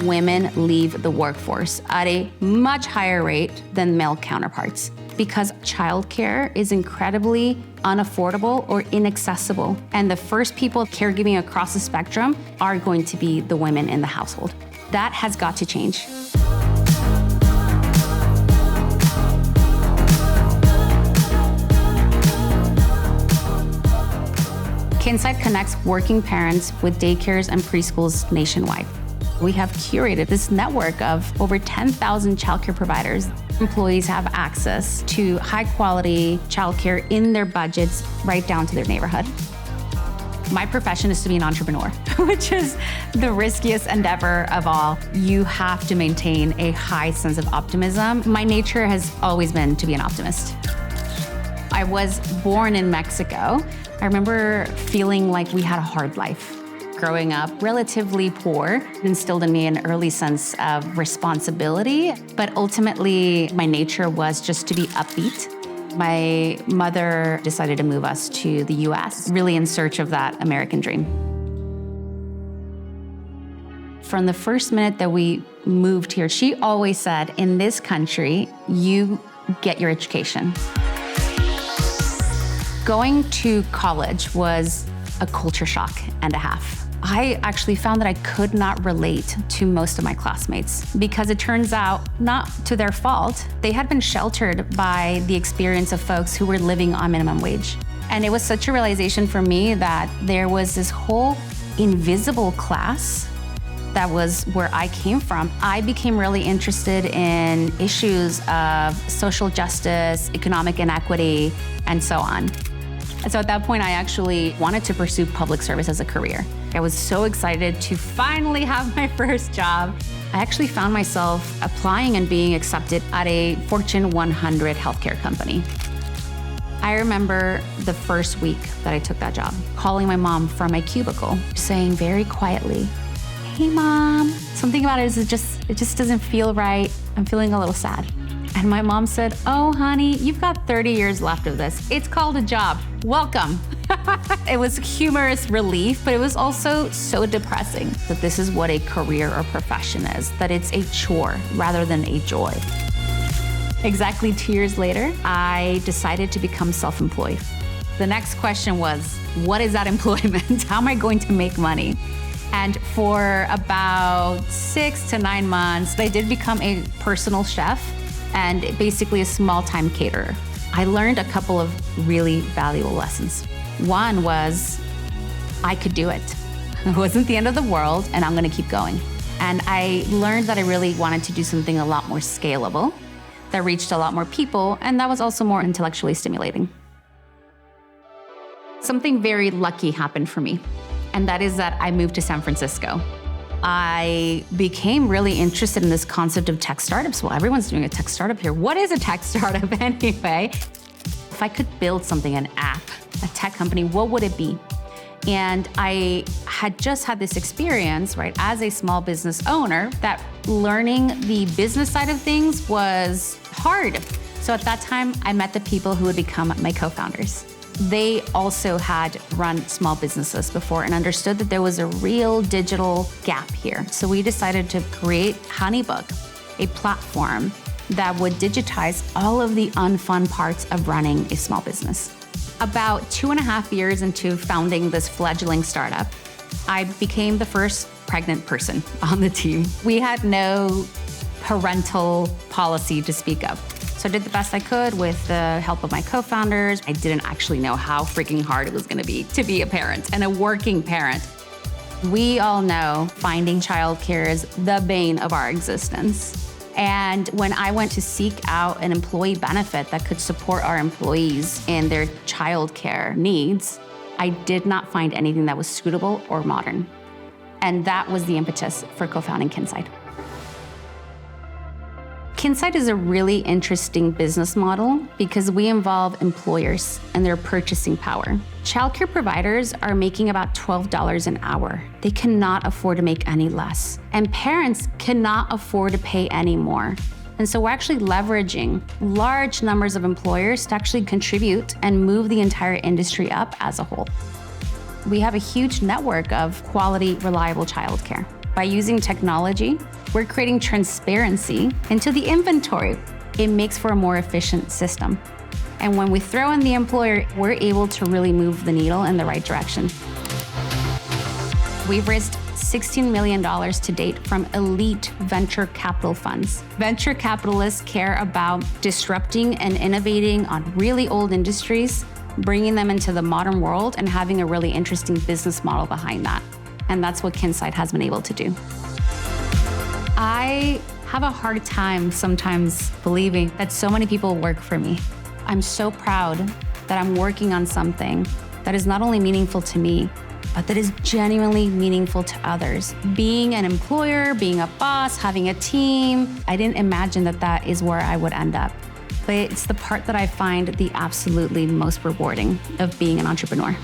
women leave the workforce at a much higher rate than male counterparts because childcare is incredibly unaffordable or inaccessible. And the first people caregiving across the spectrum are going to be the women in the household. That has got to change. Kinside connects working parents with daycares and preschools nationwide. We have curated this network of over 10,000 childcare providers. Employees have access to high-quality childcare in their budgets right down to their neighborhood. My profession is to be an entrepreneur, which is the riskiest endeavor of all. You have to maintain a high sense of optimism. My nature has always been to be an optimist. I was born in Mexico. I remember feeling like we had a hard life. Growing up relatively poor instilled in me an early sense of responsibility, but ultimately my nature was just to be upbeat. My mother decided to move us to the US, really in search of that American dream. From the first minute that we moved here, she always said, in this country, you get your education. Going to college was a culture shock and a half. I actually found that I could not relate to most of my classmates because it turns out, not to their fault, they had been sheltered by the experience of folks who were living on minimum wage. And it was such a realization for me that there was this whole invisible class that was where I came from. I became really interested in issues of social justice, economic inequity, and so on. And so at that point, I actually wanted to pursue public service as a career. I was so excited to finally have my first job. I actually found myself applying and being accepted at a Fortune 100 healthcare company. I remember the first week that I took that job, calling my mom from my cubicle, saying very quietly, "Hey mom, something about it is it just doesn't feel right. I'm feeling a little sad." And my mom said, "Oh, honey, you've got 30 years left of this. It's called a job. Welcome." It was humorous relief, but it was also so depressing that this is what a career or profession is, that it's a chore rather than a joy. Exactly 2 years later, I decided to become self-employed. The next question was, what is that employment? How am I going to make money? And for about 6 to 9 months, I did become a personal chef and basically a small-time caterer. I learned a couple of really valuable lessons. One was, I could do it. It wasn't the end of the world, and I'm gonna keep going. And I learned that I really wanted to do something a lot more scalable, that reached a lot more people, and that was also more intellectually stimulating. Something very lucky happened for me, and that is that I moved to San Francisco. I became really interested in this concept of tech startups. Well, everyone's doing a tech startup here. What is a tech startup anyway? If I could build something, an app, a tech company, what would it be? And I had just had this experience, right, as a small business owner, that learning the business side of things was hard. So at that time, I met the people who would become my co-founders. They also had run small businesses before and understood that there was a real digital gap here. So we decided to create Honeybook, a platform that would digitize all of the unfun parts of running a small business. About 2.5 years into founding this fledgling startup, I became the first pregnant person on the team. We had no parental policy to speak of. So I did the best I could with the help of my co-founders. I didn't actually know how freaking hard it was gonna be to be a parent and a working parent. We all know finding childcare is the bane of our existence. And when I went to seek out an employee benefit that could support our employees in their childcare needs, I did not find anything that was suitable or modern. And that was the impetus for co-founding Kinside. Kinside is a really interesting business model because we involve employers and their purchasing power. Childcare providers are making about $12 an hour. They cannot afford to make any less. And parents cannot afford to pay any more. And so we're actually leveraging large numbers of employers to actually contribute and move the entire industry up as a whole. We have a huge network of quality, reliable childcare. By using technology, we're creating transparency into the inventory. It makes for a more efficient system. And when we throw in the employer, we're able to really move the needle in the right direction. We've raised $16 million to date from elite venture capital funds. Venture capitalists care about disrupting and innovating on really old industries, bringing them into the modern world, and having a really interesting business model behind that. And that's what Kinside has been able to do. I have a hard time sometimes believing that so many people work for me. I'm so proud that I'm working on something that is not only meaningful to me, but that is genuinely meaningful to others. Being an employer, being a boss, having a team, I didn't imagine that that is where I would end up. But it's the part that I find the absolutely most rewarding of being an entrepreneur.